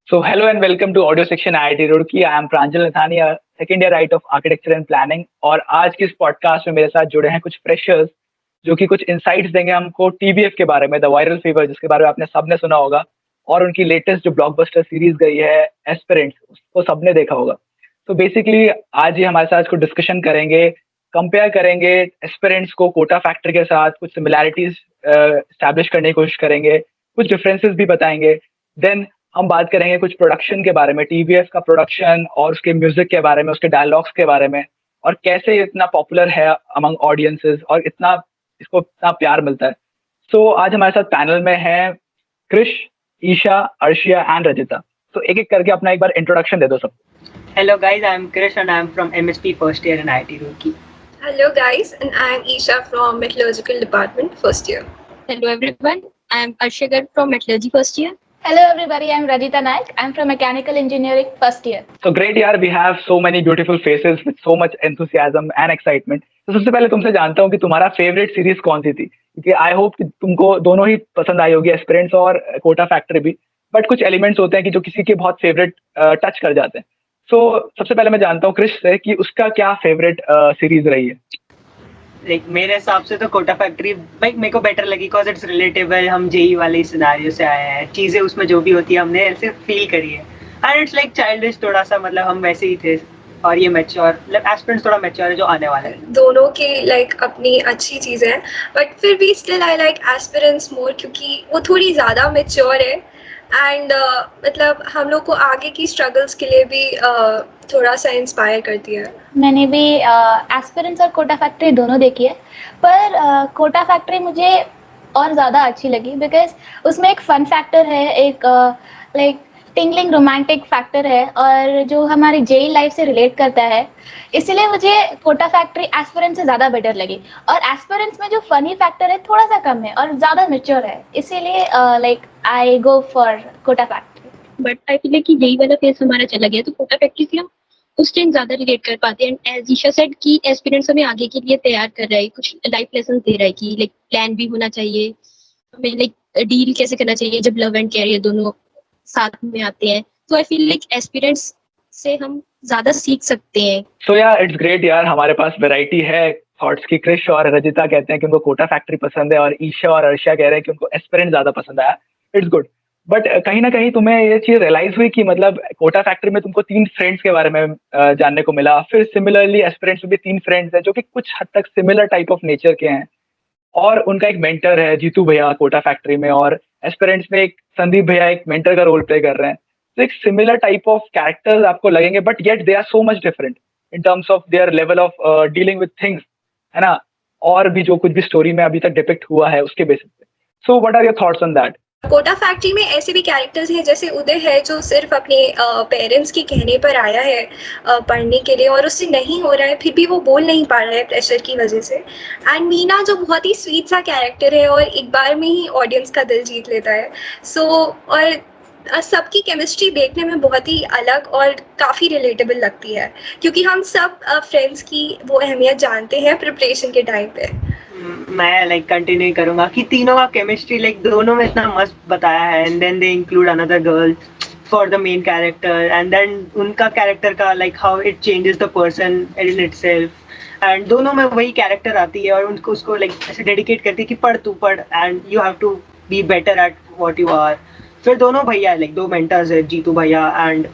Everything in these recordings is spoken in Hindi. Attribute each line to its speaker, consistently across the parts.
Speaker 1: So hello and welcome to Audio Section IIT Roorkee. I am Pranjal Nathania, second year right of Architecture and Planning. और आज की इस पॉडकास्ट में मेरे साथ जुड़े हैं कुछ फ्रेशर्स जो कि कुछ इंसाइट्स देंगे हमको टीबीएफ के बारे में, द वायरल फीवर, जिसके बारे में आपने सबने सुना होगा, और उनकी लेटेस्ट जो ब्लॉकबस्टर सीरीज गई है एस्पिरेंट्स, उसको सबने देखा होगा. तो बेसिकली आज ये हमारे साथ कुछ डिस्कशन करेंगे, कंपेयर करेंगे एस्पिरेंट्स को कोटा फैक्टर के साथ, कुछ सिमिलैरिटीज स्टैब्लिश करने की कोशिश करेंगे, कुछ डिफरेंसेस भी बताएंगे. देन हम बात करेंगे कुछ प्रोडक्शन के बारे में, टीवीएफ का प्रोडक्शन और उसके म्यूजिक के बारे में, उसके डायलॉग्स के बारे में, और कैसे ये इतना पॉपुलर है अमंग ऑडियंसेस और इतना इसको इतना प्यार मिलता है. सो आज हमारे साथ पैनल में है क्रिश, ईशा, अर्शिया एंड रजिता. तो एक एक करके अपना एक बार इंट्रोडक्शन दे दो सब.
Speaker 2: Hello guys, I am Krish and I am from MSP first year in IIT Roorkee.
Speaker 3: Hello guys, and I am Isha from Metallurgical Department first year.
Speaker 4: Hello everyone, I am Arshigar from Metallurgy first year.
Speaker 5: Hello everybody, I am Rajita Naik. I am from Mechanical Engineering first year.
Speaker 1: So great yaar, we have so many beautiful faces with so much enthusiasm and excitement. तो सबसे पहले तुमसे जानता हूँ कि तुम्हारा फेवरेट सीरीज कौन सी थी, क्योंकि आई होप कि तुमको दोनों ही पसंद आई होगी, एस्पिरेंट्स और कोटा फैक्ट्री भी. बट कुछ एलिमेंट्स होते हैं कि जो किसी के बहुत फेवरेट टच कर जाते हैं. सो सबसे पहले मैं जानता हूँ क्रिश से कि उसका क्या फेवरेट सीरीज रही है.
Speaker 2: Like मेरे हिसाब से तो कोटा फैक्ट्री भाई मेरे को बेटर लगी बिकॉज इट्स रिलेटेबल. हम जेई वाले सिनेरियो से आए हैं, चीजें उसमें जो भी होती है हमने ऐसे फील करी है. एंड इट्स लाइक चाइल्डिश थोड़ा सा, मतलब हम वैसे ही थे. और ये मैच्योर, मतलब एस्पिरेंट्स थोड़ा मैच्योर है जो आने वाला है.
Speaker 3: दोनों की लाइक अपनी अच्छी चीजें हैं, बट फिर भी स्टिल आई लाइक एस्पिरेंट्स मोर क्योंकि वो थोड़ी ज़्यादा मैच्योर है. एंड मतलब हम लोग को आगे की स्ट्रगल्स के लिए भी थोड़ा सा इंस्पायर करती है.
Speaker 5: मैंने भी एस्पिरेंट्स और कोटा फैक्ट्री दोनों देखी है, पर कोटा फैक्ट्री मुझे और ज़्यादा अच्छी लगी बिकॉज उसमें एक फन फैक्टर है, एक लाइक टिंगलिंग रोमांटिक फैक्टर है, और जो हमारी जेई लाइफ से रिलेट करता है. इसलिए मुझे कोटा फैक्ट्री एस्पिरेंट्स से ज़्यादा बेटर लगी. और एस्पिरेंट्स में जो फनी फैक्टर है थोड़ा सा कम है और ज़्यादा मैच्योर है, इसीलिए like I go for Kota factory.
Speaker 4: But I feel कि जेई वाला फेस हमारा चला गया तो कोटा फैक्ट्री से हम उस टाइम ज्यादा रिलेट कर पाते हैं. एंड एज ईशा सेड कि एस्पिरेंट्स हमें आगे के लिए तैयार कर रहा है, कुछ लाइफ लेसन दे रहा है कि लाइक प्लान भी होना चाहिए हमें, लाइक डील कैसे करना चाहिए जब लव एंड कैरियर दोनों साथ में आते हैं. तो आई फील लाइक एस्पिरेंट्स से हम ज्यादा सीख सकते हैं.
Speaker 1: सो यार इट्स ग्रेट यार, हमारे पास वैरायटी है थॉट्स की. क्रिश और रजिता कहते हैं कि उनको कोटा फैक्ट्री पसंद है, और ईशा और अर्शिया कह रहे हैं कि उनको एस्पिरेंट ज्यादा पसंद आया. It's good. बट कहीं ना कहीं तुम्हें ये चीज रियलाइज हुई कि मतलब कोटा फैक्ट्री में तुमको 3 फ्रेंड्स के बारे में जानने को मिला, फिर सिमिलरली एस्पिरेंट्स में भी 3 फ्रेंड्स हैं जो कि कुछ हद तक सिमिलर टाइप ऑफ नेचर के हैं, और उनका एक मेंटर है जीतू भैया कोटा फैक्ट्री में, और एस्पिरेंट्स में एक संदीप भैया एक मेंटर का रोल प्ले कर रहे हैं. तो एक सिमिलर टाइप ऑफ कैरेक्टर्स आपको लगेंगे, but yet they are so much different in terms of their level of dealing with things, है ना, और भी जो कुछ भी स्टोरी में अभी तक डिपिक्ट हुआ है उसके बेसिस पे. So what are your thoughts on that?
Speaker 3: Kota factory में ऐसे भी कैरेक्टर्स हैं जैसे उदय है जो सिर्फ अपने पेरेंट्स के कहने पर आया है पढ़ने के लिए, और उससे नहीं हो रहा है, फिर भी वो बोल नहीं पा रहा है प्रेशर की वजह से. एंड मीना जो बहुत ही स्वीट सा कैरेक्टर है और एक बार में ही ऑडियंस का दिल जीत लेता है. सो और सबकी केमिस्ट्री देखने में बहुत ही अलग और काफ़ी रिलेटेबल लगती है क्योंकि हम सब फ्रेंड्स की वो अहमियत जानते हैं प्रिपरेशन के टाइम पे.
Speaker 2: मैं लाइक कंटिन्यू करूंगा कि तीनों का केमिस्ट्री लाइक दोनों में इतना मस्त बताया है. And then they include another girl for the main character, and then उनका कैरेक्टर का like how it changes the person in itself. And दोनों में वही कैरेक्टर आती है और उनको उसको लाइक ऐसे डेडिकेट करती है कि पढ़ तू पढ़ and you have to be better at what you are. फिर दोनों भैया लाइक 2 मेंटर्स है, जीतू भैया एंड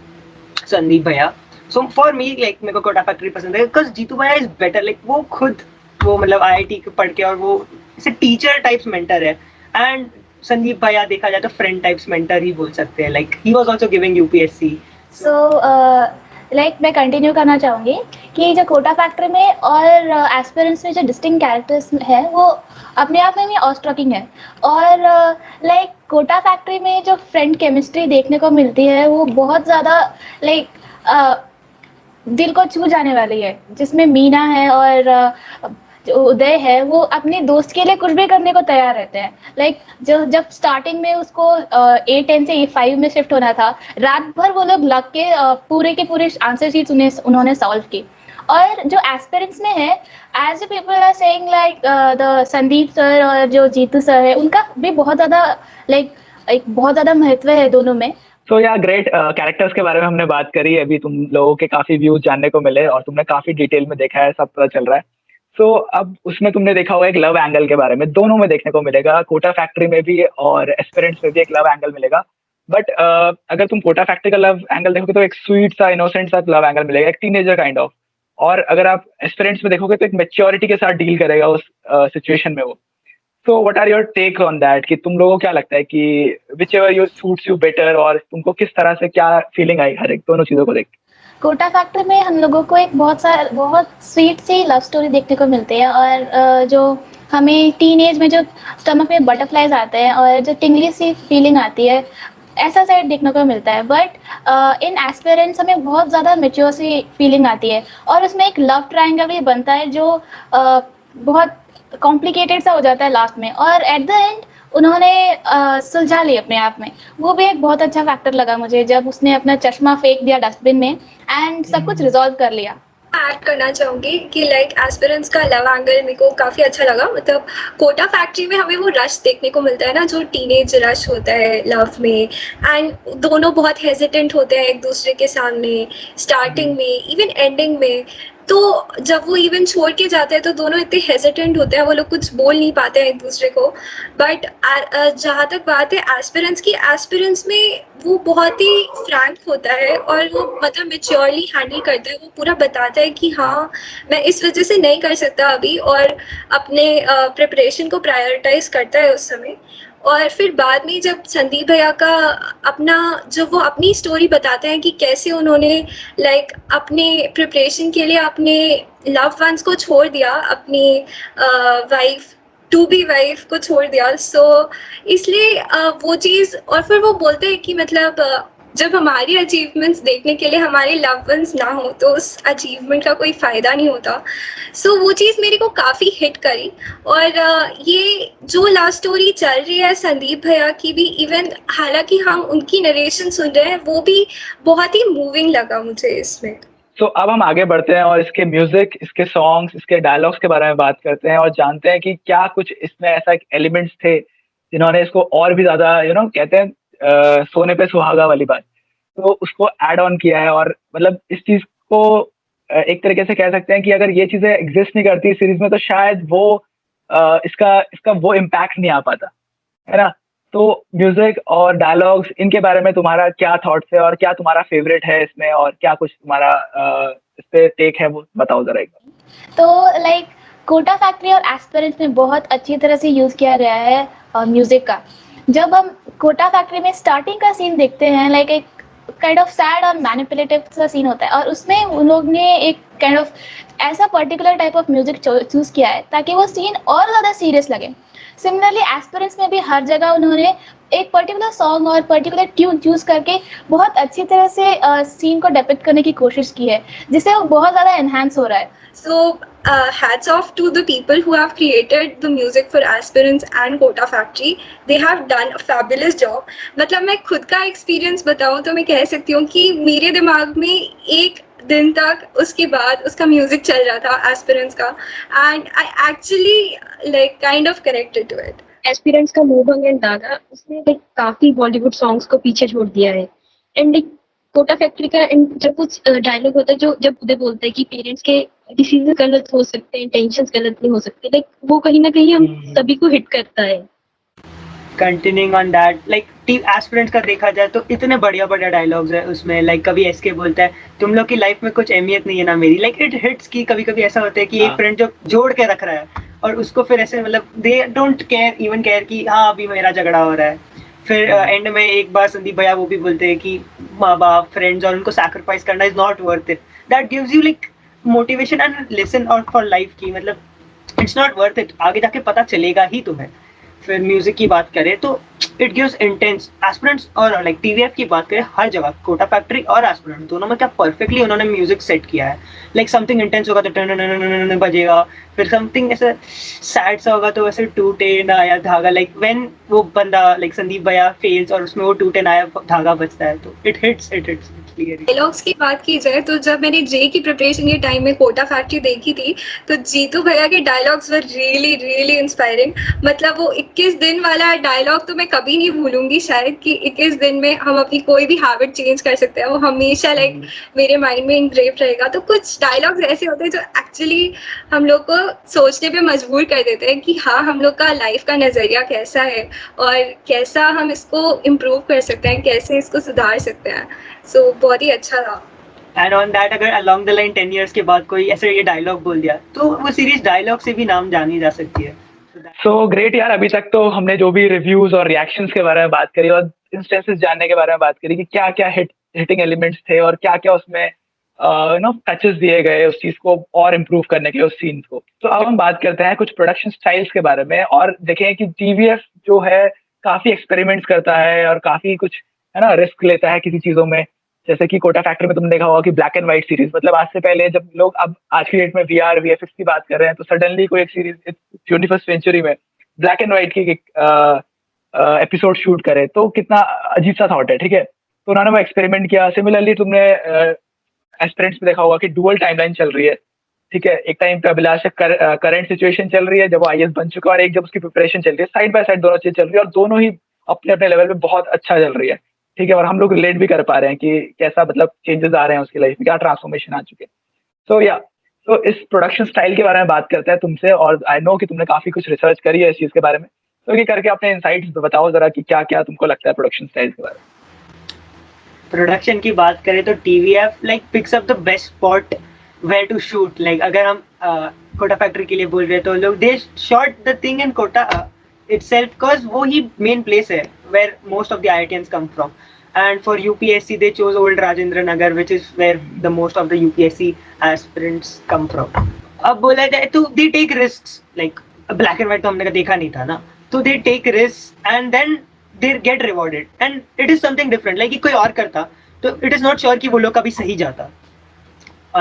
Speaker 2: संदीप भैया. सो फॉर मी लाइक मेरे को कोटा फैक्ट्री पसंद है बिकॉज जीतू भैया इज बेटर. लाइक वो खुद वो मतलब आईआईटी पढ़ के और वो ऐसे टीचर टाइप्स मेंटर है. एंड संदीप भैया देखा जाए तो फ्रेंड टाइप्स मेंटर ही बोल सकते हैं. Like he was also giving UPSC.
Speaker 5: So like मैं कंटिन्यू करना चाहूँगी कि जो कोटा फैक्ट्री में और एस्पिरेंट्स में जो डिस्टिंक्ट कैरेक्टर्स है वो अपने आप में भी ऑस्ट्रकिंग है. और लाइक कोटा फैक्ट्री में जो फ्रेंड केमिस्ट्री देखने को मिलती है वो बहुत ज़्यादा लाइक दिल को छू जाने वाली है, जिसमें मीना है और जो उदय है वो अपने दोस्त के लिए कुछ भी करने को तैयार रहते हैं. लाइक जब स्टार्टिंग में उसको A10 से A5 में शिफ्ट होना था, रात भर वो लोग लग के पूरे के पूरे आंसर शीट्स उन्होंने सॉल्व की. और जो एस्पिरेंट्स में है, as a people are saying like the Sandeep sir और जो जीतू सर है उनका भी बहुत ज़्यादा लाइक एक बहुत ज़्यादा महत्व है दोनों में.
Speaker 1: सो या ग्रेट कैरेक्टर्स के बारे में हमने बात करी, अभी तुम लोगों के काफी व्यूज जानने को मिले और तुमने काफी डिटेल में देखा है, सब पता चल रहा है। सो अब उसमें तुमने देखा होगा एक लव एंगल के बारे में, दोनों में देखने को मिलेगा, कोटा फैक्ट्री में भी और एस्पिरेंट्स में भी एक लव एंगल मिलेगा। बट अगर तुम कोटा फैक्ट्री का लव एंगल देखोगे तो एक स्वीट सा इनोसेंट सा लव एंगल मिलेगा, एक टीनेजर काइंड ऑफ। और अगर आप एस्पिरेंट्स में देखोगे तो एक मेच्योरिटी के साथ डील करेगा उस सिचुएशन में वो। So what are your take on that, कि तुम लोगों को क्या लगता है कि whichever you suits you better, और तुमको किस तरह से क्या फीलिंग आई हर एक दोनों चीजों को देख के?
Speaker 5: कोटा फैक्ट्री में हम लोगों को एक बहुत स्वीट सी लव स्टोरी देखने को मिलती है, और जो हमें टीन एज में जो स्टमक में बटरफ्लाइज आते हैं और जो टिंगली सी फीलिंग आती है, ऐसा साइड देखने को मिलता है। बट इन एस्पिरेंट्स हमें बहुत ज़्यादा मेच्योर सी फीलिंग आती है, और उसमें एक लव ट्रायंगल भी बनता है जो बहुत कॉम्प्लिकेटेड सा हो जाता है लास्ट में, और एट द एंड उन्होंने सुलझा ली अपने आप में। वो भी एक बहुत अच्छा फैक्टर लगा मुझे, जब उसने अपना चश्मा फेंक दिया डस्टबिन में एंड सब कुछ रिजॉल्व कर लिया।
Speaker 3: ऐड करना चाहूंगी कि लाइक एस्पिरेंट्स का लव एंगल मेरे को काफ़ी अच्छा लगा। मतलब कोटा फैक्ट्री में हमें वो रश देखने को मिलता है ना, जो टीनेज रश होता है लव में, एंड दोनों बहुत हेजिटेंट होते हैं एक दूसरे के सामने, स्टार्टिंग में इवन एंडिंग में। तो जब वो इवन छोड़ के जाते हैं तो दोनों इतने हेजिटेंट होते हैं, वो लोग कुछ बोल नहीं पाते हैं एक दूसरे को। बट जहाँ तक बात है एस्पिरेंट्स की, एस्पिरेंट्स में वो बहुत ही फ्रैंक होता है और वो मतलब मेच्योरली हैंडल करता है। वो पूरा बताता है कि हाँ मैं इस वजह से नहीं कर सकता अभी, और अपने प्रिपरेशन को प्रायोरिटाइज करता है उस समय। और फिर बाद में जब संदीप भैया का अपना जो वो अपनी स्टोरी बताते हैं कि कैसे उन्होंने लाइक अपने प्रिपरेशन के लिए अपने लव वंस को छोड़ दिया, अपनी वाइफ टू बी वाइफ को छोड़ दिया। सो इसलिए वो चीज़, और फिर वो बोलते हैं कि मतलब जब हमारी अचीवमेंट्स देखने के लिए हमारे लव वंस ना हो तो उस अचीवमेंट का कोई फ़ायदा नहीं होता। सो वो चीज़ मेरे को काफ़ी हिट करी। और ये जो लव स्टोरी चल रही है संदीप भैया की भी, इवन हालांकि हम उनकी नरेशन सुन रहे हैं, वो भी बहुत ही मूविंग लगा मुझे इसमें।
Speaker 1: तो अब हम आगे बढ़ते हैं और इसके म्यूजिक, इसके सॉन्ग्स, इसके डायलॉग्स के बारे में बात करते हैं और जानते हैं कि क्या कुछ इसमें ऐसा एलिमेंट्स थे जिन्होंने इसको और भी ज्यादा कहते हैं सोने पे सुहागा वाली बात, तो उसको ऐड ऑन किया है। और मतलब इस चीज को एक तरीके से कह सकते हैं कि अगर ये चीजें एग्जिस्ट नहीं करती सीरीज में तो शायद वो इसका वो इम्पैक्ट नहीं आ पाता, है ना। तो म्यूजिक और डायलॉग्स, इनके बारे में तुम्हारा क्या थॉट्स है और क्या तुम्हारा फेवरेट है इसमें, और क्या कुछ तुम्हारा इस पे टेक है, वो बताओ जरा एक बार।
Speaker 5: तो लाइक कोटा फैक्ट्री और एस्पिरेंट्स में बहुत अच्छी तरह से यूज किया गया है म्यूजिक का। जब हम कोटा फैक्ट्री में स्टार्टिंग का सीन देखते हैं, लाइक एक काइंड ऑफ सैड और मैनिपुलेटिव सा सीन होता है, और उसमें उन लोग ने एक काइंड ऑफ ऐसा particular type of music choose किया है ताकि वो सीन और ज़्यादा सीरियस लगे। सिमिलरली एस्पिरेंट्स में भी हर जगह उन्होंने एक पर्टिकुलर सॉन्ग और पर्टिकुलर ट्यून चूज करके बहुत अच्छी तरह से सीन को डिपिक्ट करने की कोशिश की है, जिससे वो बहुत ज़्यादा एनहांस हो रहा है।
Speaker 3: So hats off to the people who have created the music for Aspirants and Kota Factory. They have done a fabulous job. मतलब मैं खुद का एक्सपीरियंस बताऊँ तो मैं कह सकती हूँ कि मेरे दिमाग में एक दिन तक उसके बाद उसका म्यूजिक चल रहा था एस्पिरेंट्स का, and I actually like kind of connected to it.
Speaker 4: Aspirants का मोहभंग एंड दागा, उसने लाइक काफी बॉलीवुड सॉन्ग्स को पीछे छोड़ दिया है। एंड लाइक कोटा फैक्ट्री का जब कुछ डायलॉग होता है जो जब उदय बोलता है कि पेरेंट्स के डिसीजन गलत हो सकते हैं, इंटेंशंस गलत नहीं हो सकते, लाइक वो कहीं ना कहीं हम सभी को हिट करता है।
Speaker 2: Continuing on that, like aspirants का देखा जाए तो इतने बढ़िया डायलॉग्स है उसमें। लाइक कभी एसके बोलता है तुम लोग की लाइफ में कुछ अहमियत नहीं है ना मेरी, लाइक इट हिट्स की कभी कभी ऐसा होता है कि एक फ्रेंड जो जोड़ के रख रहा है और उसको फिर ऐसे मतलब they don't care even care कि हाँ अभी मेरा झगड़ा हो रहा है। फिर एंड में एक बार संदीप भैया वो भी बोलते हैं कि माँ बाप, फ्रेंड्स और उनको सैक्रिफाइस करना is not worth it. That gives you like motivation and lesson और फॉर लाइफ की, मतलब इट्स नॉट वर्थ इट, आगे जाके पता चलेगा ही तुम्हें। फिर म्यूजिक की बात करें तो इट गिव्स इंटेंस। एस्पिरेंट्स और लाइक टीवीएफ की बात करें, हर जगह कोटा फैक्ट्री और एस्पिरेंट दोनों में क्या परफेक्टली उन्होंने म्यूजिक सेट किया है। लाइक समथिंग इंटेंस होगा तो टन बजेगा, फिर समथिंग ऐसे सैड सा होगा तो वैसे टूटे ना आया धागा, लाइक व्हेन वो बंदा लाइक संदीप भैया फेल्स और उसमें वो टूटे ना आया धागा बचता है, तो इट हिट्स
Speaker 3: डायलॉग्स की बात की जाए तो जब मैंने जे की प्रिपरेशन के टाइम में कोटा फैक्ट्री देखी थी तो जीतू भैया के dialogues were really really inspiring. मतलब वो 21 दिन वाला डायलॉग तो मैं कभी नहीं भूलूंगी शायद कि 21 दिन में हम अपनी कोई भी हैबिट चेंज कर सकते हैं, वो हमेशा लाइक मेरे माइंड में इनग्रेव रहेगा। तो कुछ डायलॉग्स ऐसे होते हैं जो एक्चुअली हम लोग को सोचने पे मजबूर कर देते हैं कि हाँ, हम लोग का लाइफ का नज़रिया कैसा है और कैसा हम इसको इम्प्रूव कर सकते हैं, कैसे इसको सुधार सकते हैं। सो बहुत ही अच्छा था।
Speaker 2: एंड ऑन दैट, अगर अलॉन्ग द लाइन 10 years के बाद कोई ऐसे ये डायलॉग बोल दिया तो वो सीरीज डायलॉग से भी नाम जानी जा सकती है।
Speaker 1: सो ग्रेट यार, अभी तक तो हमने जो भी रिव्यूज और रिएक्शंस के बारे में बात करी और इंस्टेंसेस जानने के बारे में बात करी कि क्या क्या हिटिंग एलिमेंट्स थे और क्या क्या उसमें टचेस दिए गए उस चीज को और इम्प्रूव करने के उस सीन को। तो अब हम बात करते हैं कुछ प्रोडक्शन स्टाइल्स के बारे में और देखें कि टीवीएफ जो है काफी एक्सपेरिमेंट्स करता है और काफी कुछ है ना रिस्क लेता है किसी चीजों में। जैसे कि कोटा फैक्ट्री में तुमने देखा होगा कि ब्लैक एंड व्हाइट सीरीज, मतलब आज से पहले जब लोग अब आज की डेट में वीआर वीएफएक्स की बात कर रहे हैं तो सडनली कोई एक सीरीज 21st सेंचुरी में ब्लैक एंड व्हाइट की एपिसोड शूट करे तो कितना अजीब सा थॉट है, ठीक है। तो उन्होंने वो एक्सपेरिमेंट किया। सिमिलरली तुमने एस्पिरेंट्स में देखा होगा कि डुअल टाइमलाइन चल रही है, ठीक है। एक टाइम पे अभिलाष करंट सिचुएशन चल रही है जब वो आईएएस बन चुका है और एक जब उसकी प्रिपरेशन चल रही है, साइड बाय साइड दोनों चीज चल रही है और दोनों ही अपने अपने लेवल पे बहुत अच्छा चल रही है, ठीक है। और हम लोग रिलेट भी कर पा रहे हैं कि कैसा मतलब चेंजेस आ रहे हैं उसकी लाइफ में, क्या ट्रांसफॉर्मेशन आ चुके हैं। सो या तो इस प्रोडक्शन स्टाइल के बारे में बात करते हैं तुमसे और आई नो कि तुमने काफी कुछ रिसर्च करी है इस चीज के बारे में, तो ये करके अपने इनसाइट्स बताओ जरा कि क्या क्या तुमको लगता है प्रोडक्शन स्टाइल के बारे में।
Speaker 2: प्रोडक्शन की बात करें तो TVF like picks up the best spot where to shoot. Like अगर हम कोटा फैक्ट्री के लिए बोल रहे हैं तो लोग they shot the thing in Kota itself because वो ही मेन प्लेस है where most of the IITians come from. And for UPSC they chose old Rajendra Nagar, which is where the most of the UPSC aspirants come from. अब बोला जाए तो they take risks, like black and white तो हमने देखा नहीं था ना, तो they take risks and then they get rewarded and it is something different. Like कोई और करता तो it is not sure कि वो लोग कभी सही जाता।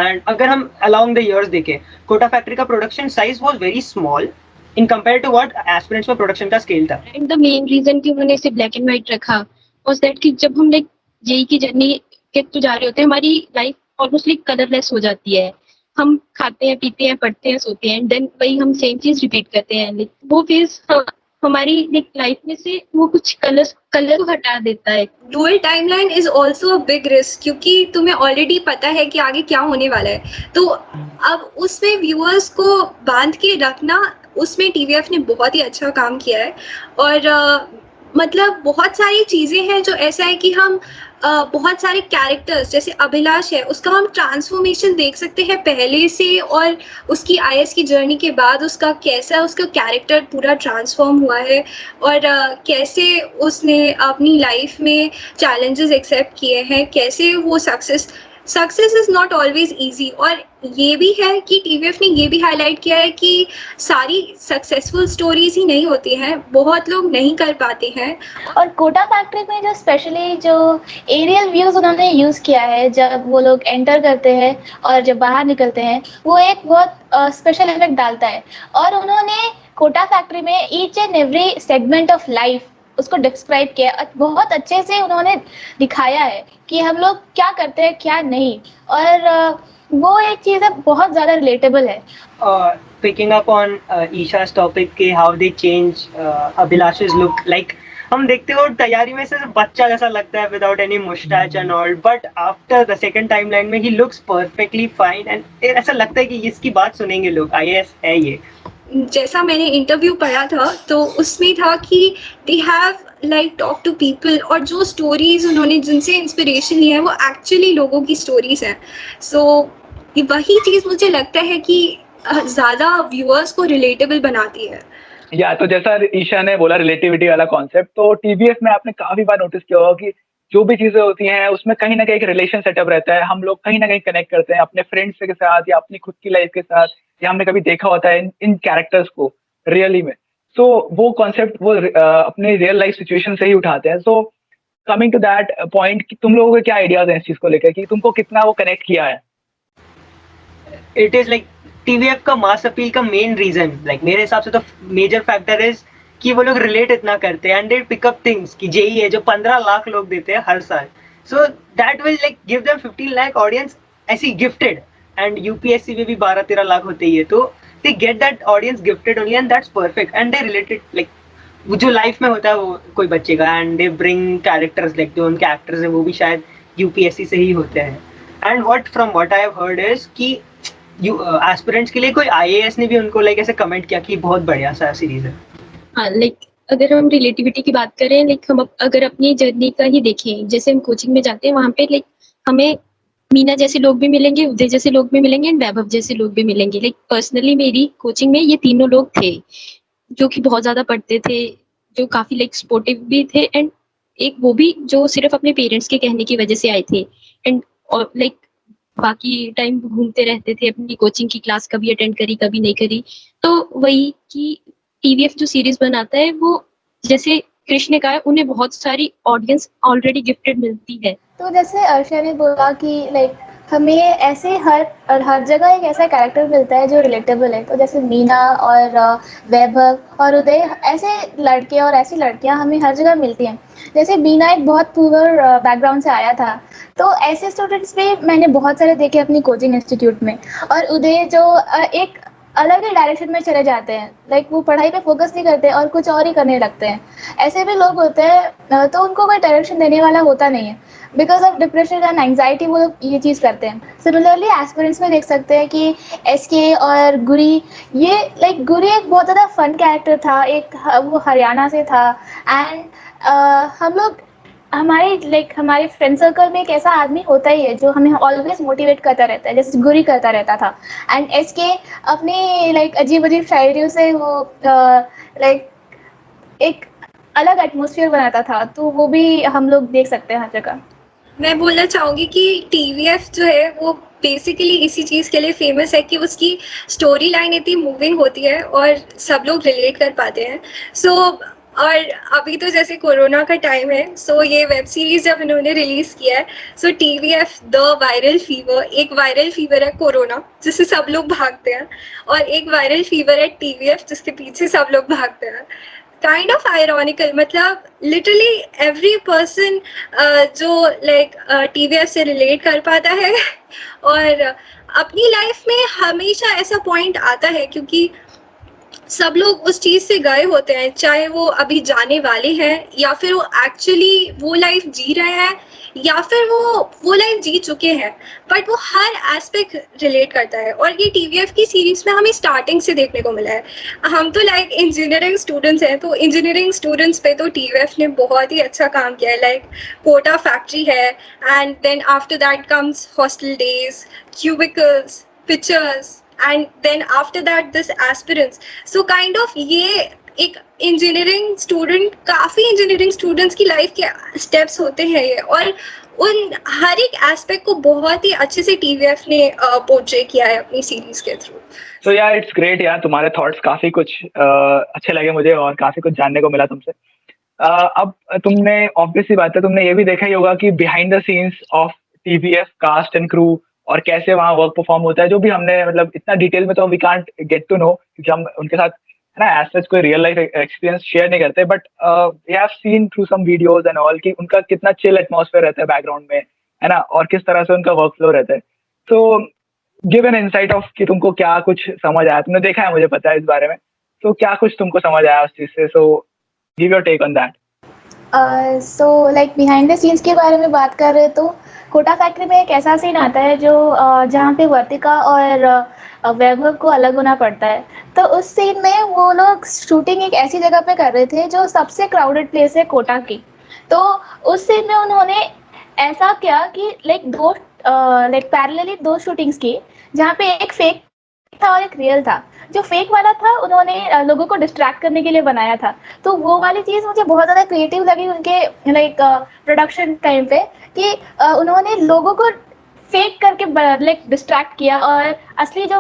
Speaker 2: And अगर हम along the years देखें, कोटा फैक्ट्री का production size was very small in compared to what aspirants में प्रोडक्शन का स्केल था।
Speaker 4: एंड द मेन रीजन कि उन्होंने इसे ब्लैक एंड व्हाइट रखा वाज दैट कि जब हम लाइक जेई की जर्नी के थ्रू जा रहे होते हैं हमारी लाइफ ऑलमोस्ट लाइक कलरलेस हो जाती है। हम खाते हैं, पीते हैं, पढ़ते हैं, सोते हैं, देन वही हम सेम चीज रिपीट करते हैं। लाइक वो फेज हमारी लाइफ में से वो कुछ कलर को हटा देता है।
Speaker 3: Dual timeline is also a big risk क्योंकि तुम्हें ऑलरेडी पता है कि आगे क्या होने वाला है, तो अब उसमें व्यूअर्स को बांध के रखना, उसमें टीवीएफ ने बहुत ही अच्छा काम किया है। और मतलब बहुत सारी चीज़ें हैं जो ऐसा है कि हम बहुत सारे कैरेक्टर्स जैसे अभिलाष है उसका हम ट्रांसफॉर्मेशन देख सकते हैं पहले से, और उसकी आईएएस की जर्नी के बाद उसका कैसा उसका कैरेक्टर पूरा ट्रांसफॉर्म हुआ है और कैसे उसने अपनी लाइफ में चैलेंजेस एक्सेप्ट किए हैं, कैसे वो success is not always easy. और ये भी है कि टीवीएफ ने ये भी हाईलाइट किया है कि सारी सक्सेसफुल स्टोरीज ही नहीं होती हैं, बहुत लोग नहीं कर पाते हैं।
Speaker 5: और कोटा फैक्ट्री में जो स्पेशली जो एरियल व्यूज उन्होंने यूज किया है जब वो लोग एंटर करते हैं और जब बाहर निकलते हैं, वो एक बहुत स्पेशल इफेक्ट डालता है। और उन्होंने कोटा फैक्ट्री में each and every segment of life उसको डिस्क्राइब किया, बहुत अच्छे से उन्होंने दिखाया है कि हम लोग क्या करते हैं क्या नहीं, और वो एक चीज़ है बहुत ज़्यादा रिलेटेबल है।
Speaker 2: Picking up on Isha's topic के how they change Abhilash's look, like हम देखते हो तैयारी में सिर्फ बच्चा जैसा लगता है without any moustache and all, but after the second timeline में ही लुक्स परफेक्टली फाइन एंड ऐसा लगता है कि इसकी बात सुनेंगे लोग, आईएएस है ये।
Speaker 3: जैसा मैंने इंटरव्यू पढ़ा था तो उसमें था कि they have like talk to people, और जो स्टोरीज उन्होंने जिनसे इंस्पिरेशन लिया है वो एक्चुअली लोगों की स्टोरीज हैं। सो वही चीज़ मुझे लगता है कि ज़्यादा व्यूअर्स को रिलेटेबल बनाती है।
Speaker 1: या तो जैसा ईशा ने बोला रिलेटिविटी वाला कॉन्सेप्ट, तो टीवीएफ में आपने काफी बार नोटिस किया होगा कि जो भी चीजें होती हैं उसमें कहीं ना कहीं एक रिलेशन सेटअप रहता है। हम लोग कहीं ना कहीं कनेक्ट करते हैं अपने फ्रेंड्स के साथ या अपनी खुद की लाइफ के साथ, या हमने कभी देखा होता है इन कैरेक्टर्स को रियली में। सो वो कॉन्सेप्ट वो अपने रियल लाइफ सिचुएशन से ही उठाते हैं। So coming to that point, तुम लोगों के क्या आइडियाज हैं इस चीज को लेकर कि तुमको कितना वो कनेक्ट किया है?
Speaker 2: इट इज लाइक टीवीएफ का मास अपील का मेन रीजन, लाइक मेरे हिसाब से तो मेजर फैक्टर इज कि वो लोग रिलेट इतना करते हैं and they pick up things कि जेई है जो 15 लाख लोग देते हैं हर साल, so that will like give them 15 lakh audience ऐसी गिफ्टेड, एंड यूपीएससी में भी 12-13 लाख होते ही है, तो they get that audience gifted only and that's perfect and they related, like वो जो लाइफ में होता है वो कोई बच्चे का, and they bring characters like जो उनके एक्टर्स है वो भी शायद यूपीएससी से ही होते हैं. And what I have heard is कि एस्पिरेंट्स के लिए कोई आईएएस ने भी उनको लाइक ऐसे कमेंट किया कि बहुत बढ़िया सा सीरीज है.
Speaker 4: हाँ, लाइक अगर हम रिलेटिविटी की बात करें, लाइक हम अगर अपनी जर्नी का ही देखें, जैसे हम कोचिंग में जाते हैं वहाँ पे लाइक हमें मीना जैसे लोग भी मिलेंगे, उदय जैसे लोग भी मिलेंगे एंड वैभव जैसे लोग भी मिलेंगे. लाइक पर्सनली मेरी कोचिंग में ये तीनों लोग थे जो कि बहुत ज्यादा पढ़ते थे, जो काफी लाइक सपोर्टिव भी थे, एंड एक वो भी जो सिर्फ अपने पेरेंट्स के कहने की वजह से आए थे, एंड और लाइक बाकी टाइम घूमते रहते थे, अपनी कोचिंग की क्लास कभी अटेंड करी कभी नहीं करी. तो वही कि टीवीएफ जो सीरीज बनाता है वो, जैसे कृष्ण ने कहा है, उन्हें बहुत सारी ऑडियंस ऑलरेडी गिफ्टेड मिलती है.
Speaker 5: तो जैसे अर्षा ने बोला कि लाइक हमें ऐसे हर जगह एक ऐसा कैरेक्टर मिलता है जो रिलेटेबल है. तो जैसे मीना और वैभव और उदय, ऐसे लड़के और ऐसी लड़कियां हमें हर जगह मिलती हैं. जैसे मीना एक बहुत पुअर बैकग्राउंड से आया था, तो ऐसे स्टूडेंट्स भी मैंने बहुत सारे देखे अपनी कोचिंग इंस्टीट्यूट में. और उदय जो एक अलग ही डायरेक्शन में चले जाते हैं, लाइक वो पढ़ाई पे फोकस नहीं करते और कुछ और ही करने लगते हैं. ऐसे भी लोग होते हैं, तो उनको कोई डायरेक्शन देने वाला होता नहीं है. Because of depression and anxiety वो लोग ये चीज़ करते हैं. सिमिलरली एस्पिरेंट्स में देख सकते हैं कि एसके और गुरी, ये लाइक गुरी एक बहुत ज़्यादा फन कैरेक्टर था, एक वो हरियाणा से था. एंड हम लोग हमारे फ्रेंड सर्कल में एक ऐसा आदमी होता ही है जो हमें ऑलवेज मोटिवेट करता रहता है, जैसे गुरी करता रहता था. एंड एसके अपनी लाइक अजीब अजीब शायरियों से वो लाइक एक अलग एटमॉस्फेयर बनाता था. तो वो भी हम लोग देख सकते हैं हर जगह.
Speaker 3: मैं बोलना चाहूँगी कि टीवीएफ जो है वो बेसिकली इसी चीज़ के लिए फेमस है कि उसकी स्टोरी लाइन इतनी मूविंग होती है और सब लोग रिलेट कर पाते हैं. सो और अभी तो जैसे कोरोना का टाइम है, सो ये वेब सीरीज जब इन्होंने रिलीज किया है, सो टीवीएफ द वायरल फीवर, एक वायरल फीवर है कोरोना जिससे सब लोग भागते हैं, और एक वायरल फीवर है टीवीएफ जिसके पीछे सब लोग भागते हैं. काइंड ऑफ आयरॉनिकल, मतलब लिटरली एवरी पर्सन जो लाइक टीवीएफ से रिलेट कर पाता है और अपनी लाइफ में हमेशा ऐसा पॉइंट आता है क्योंकि सब लोग उस चीज से गए होते हैं, चाहे वो अभी जाने वाले हैं या फिर वो एक्चुअली वो लाइफ जी रहे हैं या फिर वो लाइफ जी चुके हैं, बट वो हर एस्पेक्ट रिलेट करता है. और ये टीवीएफ की सीरीज में हमें स्टार्टिंग से देखने को मिला है. हम तो लाइक इंजीनियरिंग स्टूडेंट्स हैं, तो इंजीनियरिंग स्टूडेंट्स पे तो टीवीएफ ने बहुत ही अच्छा काम किया है. लाइक कोटा फैक्ट्री है, and then after that comes hostel days, cubicles, pictures, and then after that this aspirants. So kind of ये एक इंजीनियरिंग स्टूडेंट, काफ़ी इंजीनियरिंग स्टूडेंट्स की लाइफ के स्टेप्स होते हैं ये, और उन हर एक एस्पेक्ट को बहुत ही अच्छे से टीवीएफ ने पोर्ट्रे किया है अपनी सीरीज के थ्रू.
Speaker 1: सो यार इट्स ग्रेट यार, तुम्हारे थॉट्स काफ़ी कुछ अच्छे लगे मुझे और काफ़ी कुछ जानने को मिला तुमसे. अब तुमने ऑब्वियसली बात है, तुमने ये भी देखा ही होगा कि behind the scenes of TVF cast and crew और कैसे वहाँ वर्क परफॉर्म होता है, जो भी हमने मतलब इतना डिटेल में तो we can't get to know क्योंकि हम उनके साथ है ना एज सच कोई रियल लाइफ एक्सपीरियंस शेयर नहीं करते, but we have seen through some videos and all कि उनका कितना चिल एटमॉस्फेयर रहता है बैकग्राउंड में, है ना, और किस तरह से उनका वर्क फ्लो रहता है. तो गिव एन इनसाइट ऑफ कि तुमको क्या कुछ समझ आया. तुमने देखा है, मुझे पता है इस बारे में, तो क्या कुछ तुमको समझ आया उस चीज से. So give your take on that.
Speaker 5: So like behind the scenes के बारे में बात कर रहे हैं, तो कोटा फैक्ट्री में एक ऐसा सीन आता है जो जहाँ पे वर्तिका और वैभव को अलग होना पड़ता है. तो उस सीन में वो लोग शूटिंग एक ऐसी जगह पे कर रहे थे जो सबसे क्राउडेड प्लेस है कोटा की. तो उस सीन में उन्होंने ऐसा किया कि लाइक पैरेलली दो शूटिंग्स की, जहाँ पे एक फेक था और एक रियल था. जो फेक वाला था उन्होंने लोगों को डिस्ट्रैक्ट करने के लिए बनाया था. तो वो वाली चीज़ मुझे बहुत ज़्यादा क्रिएटिव लगी उनके लाइक प्रोडक्शन टाइम पे, कि उन्होंने लोगों को फेक करके लाइक डिस्ट्रैक्ट किया और असली जो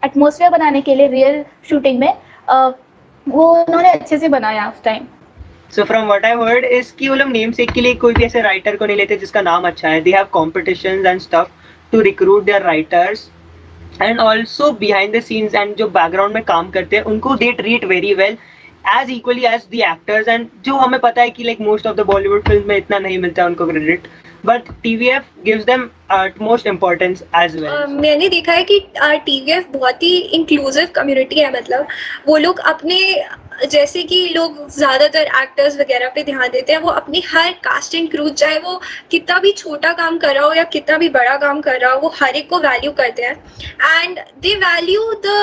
Speaker 5: एटमॉस्फेयर बनाने के लिए रियल शूटिंग में वो उन्होंने अच्छे से बनाया उस time.
Speaker 2: So from what I've heard is कि वो लोग नेम सेक के लिए कोई भी ऐसे राइटर को नहीं लेते जिसका नाम अच्छा है. They have competitions and stuff to recruit their writers. And also behind the scenes and जो background में काम करते हैं उनको they treat very well as equally as the actors. And जो हमें पता है कि like most of the Bollywood films में इतना नहीं मिलता है उनको credit, but TVF gives them utmost importance as well.
Speaker 3: मैंने देखा है कि TVF बहुत ही इंक्लूसिव कम्युनिटी है. मतलब वो लोग अपने जैसे कि लोग ज़्यादातर एक्टर्स वगैरह पे ध्यान देते हैं, वो अपनी हर कास्ट एंड क्रू, चाहे वो कितना भी छोटा काम कर रहा हो या कितना भी बड़ा काम कर रहा हो, वो हर एक को वैल्यू करते हैं and they value the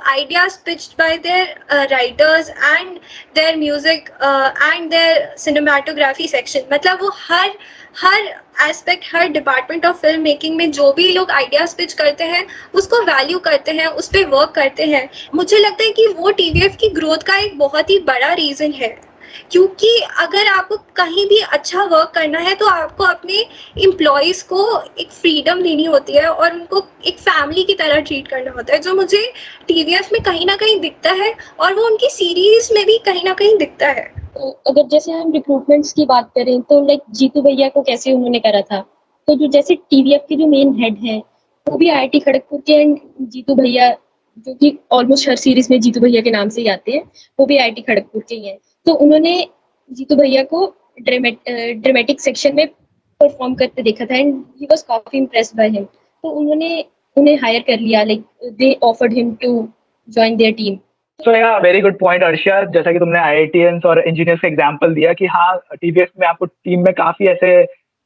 Speaker 3: ideas pitched by their writers and their music and their cinematography section. मतलब वो हर एस्पेक्ट, हर डिपार्टमेंट ऑफ फिल्म मेकिंग में जो भी लोग आइडियाज पिच करते हैं उसको वैल्यू करते हैं, उस पर वर्क करते हैं। मुझे लगता है कि वो टीवीएफ की ग्रोथ का एक बहुत ही बड़ा रीजन है, क्योंकि अगर आपको कहीं भी अच्छा वर्क करना है तो आपको अपने एम्प्लॉयज़ को एक फ्रीडम देनी होती है और उनको एक फैमिली की तरह ट्रीट करना होता है, जो मुझे टीवीएफ में कहीं ना कहीं दिखता है और वो उनकी सीरीज में भी कहीं ना कहीं दिखता है।
Speaker 4: तो अगर जैसे हम रिक्रूटमेंट्स की बात करें तो लाइक जीतू भैया को कैसे उन्होंने करा था, तो जो जैसे टीवीएफ के जो मेन हेड हैं वो भी आईआईटी खड़गपुर के, एंड जीतू भैया जो कि ऑलमोस्ट हर सीरीज में जीतू भैया के नाम से ही आते हैं, वो भी आईआईटी खड़गपुर के ही हैं। तो उन्होंने जीतू भैया को ड्रामेटिक सेक्शन में परफॉर्म करते देखा था एंड ही वाज काफी इम्प्रेस्ड बाय हिम। तो उन्होंने उन्हें हायर कर लिया, like they offered him to join their team.
Speaker 1: So yeah very good point अर्षिया, जैसा कि तुमने आईआईटीएंस और इंजीनियर्स का एग्जांपल दिया कि हाँ टीवीएस में आपको टीम में काफी ऐसे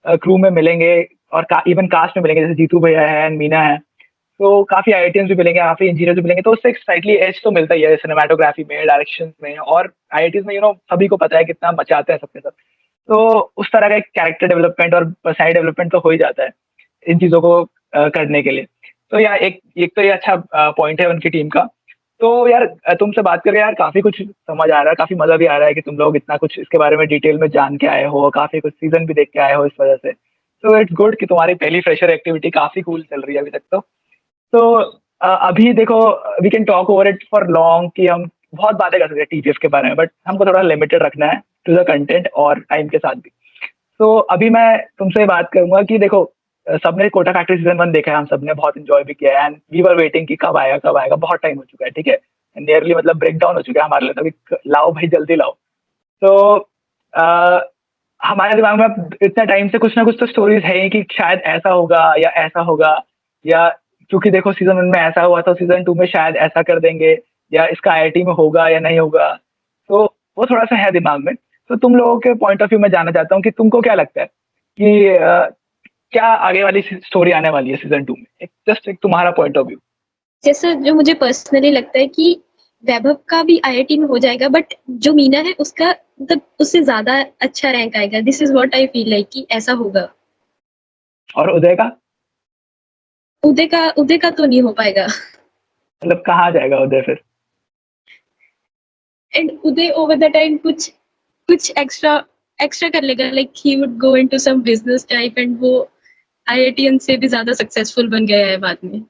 Speaker 1: क्रू में मिलेंगे और इवन कास्ट में मिलेंगे, जैसे जीतू भैया है एंड मीना है, तो काफी आईआईटीएंस भी मिलेंगे, काफी इंजीनियर्स भी मिलेंगे, तो उससे एक स्लाइटली एज तो मिलता ही है सिनेमाटोग्राफी में, डायरेक्शन में, और आईआईटीज में सभी को पता है कितना मचाते हैं सबके सब, तो उस तरह का एक कैरेक्टर डेवलपमेंट और पर्सनैलिटी डेवलपमेंट तो हो ही जाता है इन चीजों को करने के लिए। तो यार एक तो ये अच्छा पॉइंट है उनकी टीम का। तो यार तुमसे बात करके यार काफी कुछ समझ आ रहा है, काफी मजा भी आ रहा है कि तुम लोग इतना कुछ इसके बारे में डिटेल में जान के आए हो, काफी कुछ सीजन भी देख के आए हो इस वजह से। तो इट्स गुड कि तुम्हारी पहली फ्रेशर एक्टिविटी काफी कूल चल रही है अभी तक। तो अभी देखो, we can talk over it for long कि हम बहुत बातें कर सकते हैं टीचर्स के बारे में, बट हमको थोड़ा लिमिटेड रखना है टू द कंटेंट और टाइम के साथ भी। तो अभी मैं तुमसे बात करूंगा कि देखो सबने कोटा फैक्ट्री सीजन 1 देखा है, हम सबने बहुत एंजॉय भी किया है एंड वी वर वेटिंग कि कब आएगा कब आएगा, बहुत टाइम हो चुका है, ठीक है, नियरली मतलब ब्रेक डाउन हो चुका है हमारे लिए, तो अभी लाओ भाई जल्दी लाओ। तो अ, हमारे दिमाग में अब इतने टाइम से कुछ ना कुछ तो स्टोरीज है ही कि शायद ऐसा होगा या ऐसा होगा, या क्योंकि देखो सीजन 1 में ऐसा हुआ तो सीजन 2 में शायद ऐसा कर देंगे, या इसका आईआईटी में होगा या नहीं होगा, तो वो थोड़ा सा है दिमाग में। तो तुम लोगों के पॉइंट ऑफ व्यू में जानना चाहता हूँ कि तुमको क्या लगता है कि क्या आगे वाली स्टोरी आने वाली है सीजन 2 में, जस्ट एक तुम्हारा पॉइंट ऑफ व्यू।
Speaker 4: जैसे जो मुझे पर्सनली लगता है कि वैभव का भी आईआईटी में हो जाएगा, बट जो मीना है उसका मतलब उससे ज्यादा अच्छा रैंक आएगा। This is what I feel like कि ऐसा होगा।
Speaker 1: और उदय का?
Speaker 4: उदय का तो नहीं हो पाएगा।
Speaker 1: मतलब कहाँ जाएगा उदय फिर?
Speaker 4: And Uday over the time कुछ एक्स्ट्रा कर लेगा, like he would go into some business type and वो आईआईटीएन से भी ज्यादा सक्सेसफुल बन गया है बाद में।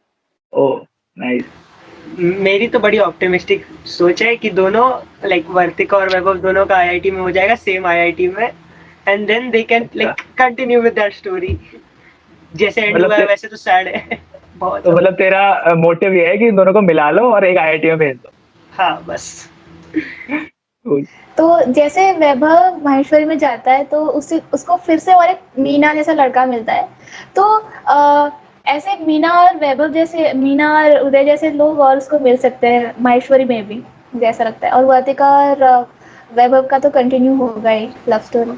Speaker 1: Oh nice.
Speaker 2: मेरी तो बड़ी ऑप्टिमिस्टिक सोच है कि दोनों लाइक वर्तिका और वैभव दोनों का आईआईटी में हो जाएगा, सेम आईआईटी में, and then they can like continue with that story. जैसे एंड हुआ है वैसे तो सैड है बहुत।
Speaker 1: तो मतलब तेरा मोटिव ये है कि इन दोनों को मिला लो और एक आईआईटी में भेज दो?
Speaker 2: हाँ बस।
Speaker 5: तो जैसे वैभव माहेश्वरी में जाता है तो उसको फिर से और एक मीना जैसा लड़का मिलता है, तो ऐसे मीना और वैभव जैसे, मीना और उदय जैसे लोग और उसको मिल सकते हैं माहेश्वरी में भी, जैसा लगता है। और वर्तिका और वैभव का तो कंटिन्यू होगा ही love story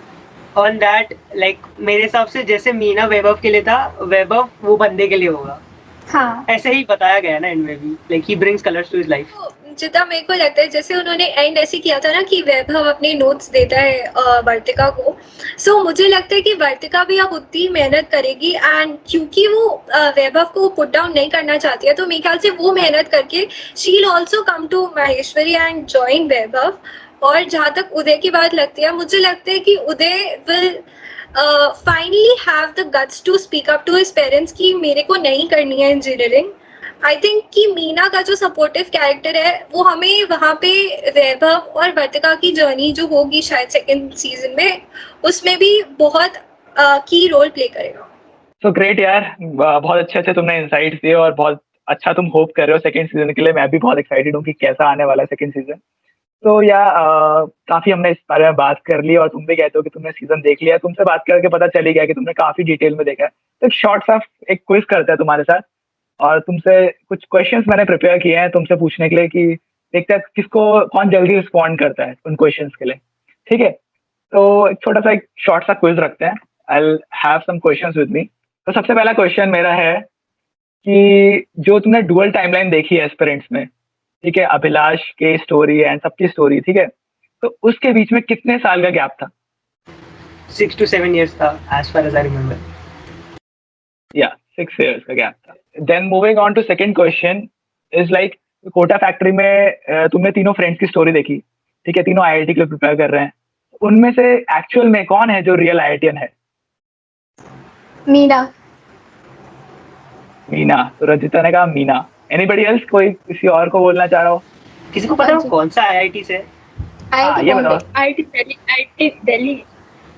Speaker 2: on that. Like मेरे हिसाब से जैसे मीना वैभव के लिए था, वैभव वो बंदे के लिए होगा।
Speaker 5: हाँ,
Speaker 2: ऐसे ही बताया गया ना एंड में भी, like he brings colours to his life.
Speaker 3: जितना मेरे को लगता है जैसे उन्होंने एंड ऐसे किया था ना कि वैभव अपने नोट्स देता है वर्तिका को, सो मुझे लगता है कि वर्तिका भी अब उतनी मेहनत करेगी एंड क्योंकि वो वैभव को पुट डाउन नहीं करना चाहती है, तो मेरे ख्याल से वो मेहनत करके she will also come to Maheshwari and join Vaibhav. और जहाँ तक उदय की बात लगती है, मुझे लगता है कि Uday will finally have the guts to speak up to his parents कि मेरे को नहीं करनी है इंजीनियरिंग। आई थिंक कि मीना का जो सपोर्टिव कैरेक्टर है वो हमें वहाँ पे वैभव और वर्तिका की जर्नी जो होगी शायद सेकंड सीजन में, उसमें भी बहुत की रोल प्ले करेगा।
Speaker 1: तो ग्रेट यार, बहुत अच्छे तुमने इनसाइट्स दिए और बहुत अच्छा तुम होप कर रहे हो सेकंड सीजन के लिए। मैं भी बहुत एक्साइटेड हूँ कि कैसा आने वाला है सेकंड सीजन। तो यार काफी हमने इस बारे में बात कर ली और तुम भी कहते हो कि तुमने सीजन देख लिया, तुमसे बात करके पता चल ही गया कि तुमने काफी डिटेल में देखा है। तो एक शॉर्ट सा एक क्विज करते हैं तुम्हारे साथ, और तुमसे कुछ क्वेश्चंस मैंने प्रिपेयर किए हैं तुमसे पूछने के लिए कि देखते हैं किसको कौन जल्दी रिस्पॉन्ड करता है उन क्वेश्चंस के लिए, ठीक है। तो एक छोटा सा एक शॉर्ट सा क्विज रखते हैं। I have some questions with me. तो सबसे पहला क्वेश्चन मेरा है कि जो तुमने डुअल टाइमलाइन देखी है एस्पिरेंट्स में, ठीक है, अभिलाष के स्टोरी एंड सबकी स्टोरी, ठीक है, तो उसके बीच में कितने साल का गैप था?
Speaker 2: 6 to 7 years था, as far as I remember.
Speaker 1: या 6 years का गैप था। Then moving on to second question is like Kota factory में तुमने तीनों फ्रेंड्स की स्टोरी देखी, ठीक है, तीनों आईआईटी के लिए प्रिपेयर कर रहे हैं। उनमें से एक्चुअल में कौन है जो रियल आईआईटीएन है?
Speaker 5: मीना।
Speaker 1: मीना। तो रजिता ने कहा मीना। Anybody else? कोई किसी और को बोलना चाह रहा हो?
Speaker 2: किसी को पता है वो कौन सा आईआईटी से?
Speaker 1: ये बताओ।
Speaker 4: आईआईटी दिल्ली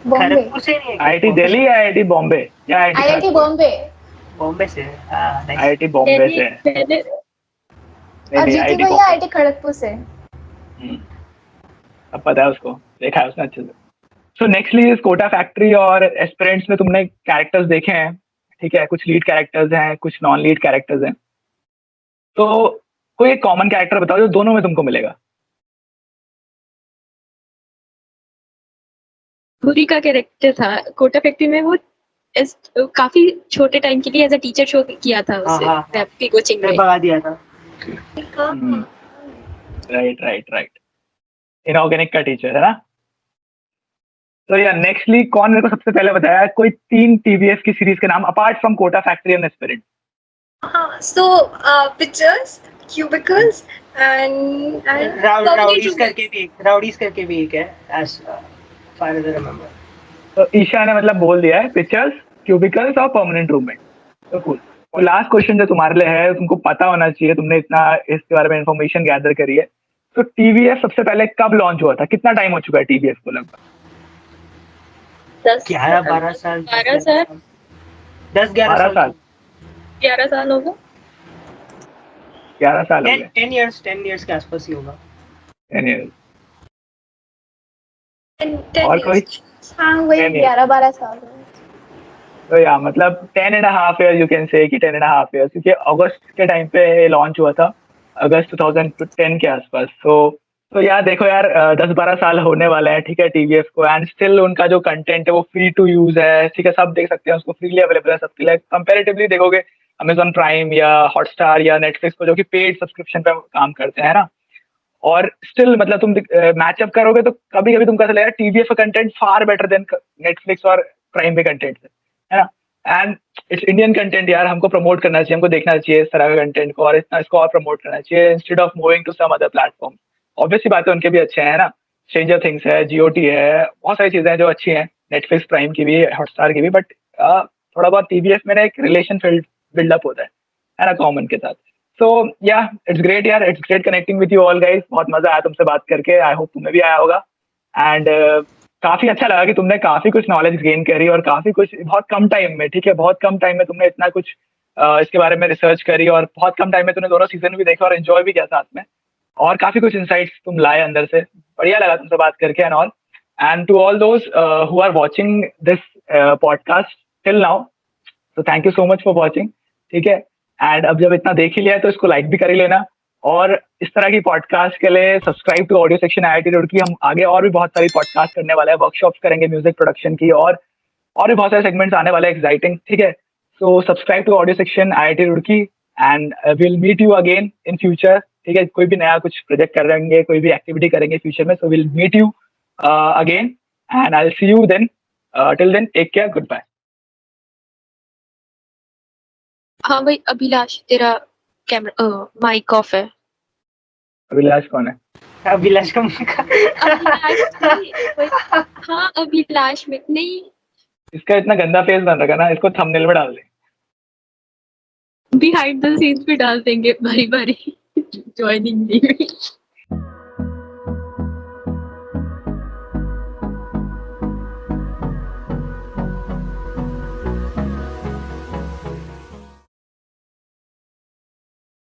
Speaker 5: बॉम्बे।
Speaker 2: खड़गपुर से नहीं है?
Speaker 1: आईआईटी दिल्ली या आईआईटी बॉम्बे या
Speaker 5: आईआईटी बॉम्बे।
Speaker 2: बॉम्बे से। हाँ, nice.
Speaker 1: आईआईटी बॉम्बे से।
Speaker 5: और जीतू भैया आईआईटी खड़गपुर से।
Speaker 1: अब पता है उसको, देखा है उसने अच्छे से। सो नेक्स्टली इस कोटा फैक्ट्री और एस्पिरेंट्स में तुमने कैरेक्टर्स देखे हैं, ठीक है, कुछ लीड कैरेक्टर्स हैं, कुछ नॉन लीड कैरेक्टर्स हैं। तो कोई एक कॉमन कैरेक्टर बताओ जो दोनों में तुमको मिलेगा।
Speaker 4: भूरी का कैरेक्टर था कोटा फैक्ट्री में। वो काफी छोटे टाइम के लिए एज अ टीचर शो किया था उसे रैप की कोचिंग में।
Speaker 2: भगा दिया था।
Speaker 1: राइट। इनऑर्गेनिक का टीचर है ना। तो यार नेक्स्टली कौन मेरे को सबसे पहले बताया कोई 3 टीवीएफ की सीरीज के नाम apart from Kota factory and aspirant?
Speaker 3: हाँ, so pictures, cubicles and
Speaker 2: rowdies करके भी एक है, as far as I remember.
Speaker 1: तो ईशा ने मतलब बोल दिया है पिक्चर्स, क्यूबिकल्स और परमानेंट रूममेट। तो कूल। और लास्ट क्वेश्चन जो तुम्हारे लिए है, तुमको पता होना चाहिए, तुमने इतना इसके बारे में इंफॉर्मेशन गैदर करी है। तो टीवीएफ सबसे पहले कब लॉन्च हुआ था? कितना टाइम हो चुका है टीवीएफ को? लगभग
Speaker 2: 11-12 साल।
Speaker 4: 11 साल
Speaker 2: 11 साल
Speaker 4: 11 साल होगा।
Speaker 1: 11 साल हो गए।
Speaker 2: 10 years के आसपास ही होगा।
Speaker 1: 10 years।
Speaker 3: 10
Speaker 1: और कोई?
Speaker 5: हाँ वही 11-12 साल।
Speaker 1: तो या मतलब 10.5 years यू कैन से कि 10.5 years, क्योंकि अगस्त के टाइम पे लॉन्च हुआ था, अगस्त 2010 के आसपास। तो यार देखो यार 10-12 साल होने वाला है, ठीक है, टीवीएफ को, एंड स्टिल उनका जो कंटेंट है वो फ्री टू यूज है, ठीक है, सब देख सकते हैं उसको, फ्रीली अवेलेबल है सबके लिए। कंपैरेटिवली देखोगे अमेजॉन प्राइम या हॉटस्टार या नेटफ्लिक्स को, जो कि पेड सब्सक्रिप्शन पे काम करते हैं ना, और स्टिल मतलब तुम मैचअप करोगे तो कभी कभी तुमको ऐसा लगेगा टीवीएफ का content far better than Netflix और प्राइम पे कंटेंट है ना। एंड इट्स इंडियन कंटेंट यार, हमको प्रमोट करना चाहिए, हमको देखना चाहिए इस तरह का कंटेंट को, और इतना इसको और प्रमोट करना चाहिए instead of moving to some other platform. Obviously बात है, उनके भी अच्छे हैं ना, स्ट्रेंजर थिंग्स है, जीओटी है, बहुत सारी चीजें हैं जो अच्छी हैं, नेटफ्लिक्स प्राइम की भी, हॉटस्टार की भी, बट थोड़ा बहुत टीवीएफ में एक रिलेशन बिल्डअप होता है ना, कॉमन के साथ। सो या इट्स ग्रेट यार, it's great connecting with you all guys. बहुत मजा आया तुमसे बात करके, आई होप तुम्हें भी आया होगा। एंड काफी अच्छा लगा कि तुमने काफी कुछ नॉलेज गेन करी, और काफी कुछ बहुत कम टाइम में, ठीक है, बहुत कम टाइम में तुमने इतना कुछ इसके बारे में रिसर्च करी, और बहुत कम टाइम में तुमने दोनों सीजन भी देखा और एंजॉय भी किया साथ में, और काफी कुछ इंसाइट्स तुम लाए अंदर से। बढ़िया लगा तुमसे बात करके and all. And to all those who are watching this podcast till now, तो thank you so much for watching, ठीक है। एंड अब जब इतना देख ही लिया है तो इसको लाइक भी कर ही लेना, और इस तरह की पॉडकास्ट के लिए subscribe to audio section IIT Roorkee. हम आगे और भी बहुत सारी पॉडकास्ट करने वाले हैं, वर्कशॉप्स करेंगे म्यूजिक प्रोडक्शन की, और भी बहुत सारे सेगमेंट्स आने वाले हैं एक्साइटिंग, ठीक है। So subscribe to audio section IIT Roorkee, and will meet you again in future, ठीक है। कोई भी नया कुछ प्रोजेक्ट करेंगे, कोई भी एक्टिविटी करेंगे फ्यूचर में, so will meet you again, and I will see you then. Till then take care, good bye.
Speaker 4: हाँ भाई अभिलाष, तेरा कैमरा माइक ऑफ है।
Speaker 1: अभिलाष कौन है?
Speaker 2: अभिलाष का
Speaker 4: हाँ अभिलाष में नहीं,
Speaker 1: इसका इतना गंदा फेस बन रखा ना, इसको थंबनेल में डाल दे,
Speaker 4: बिहाइंड द सीन्स भी डाल देंगे बारी बारी ज्वाइनिंग नहीं।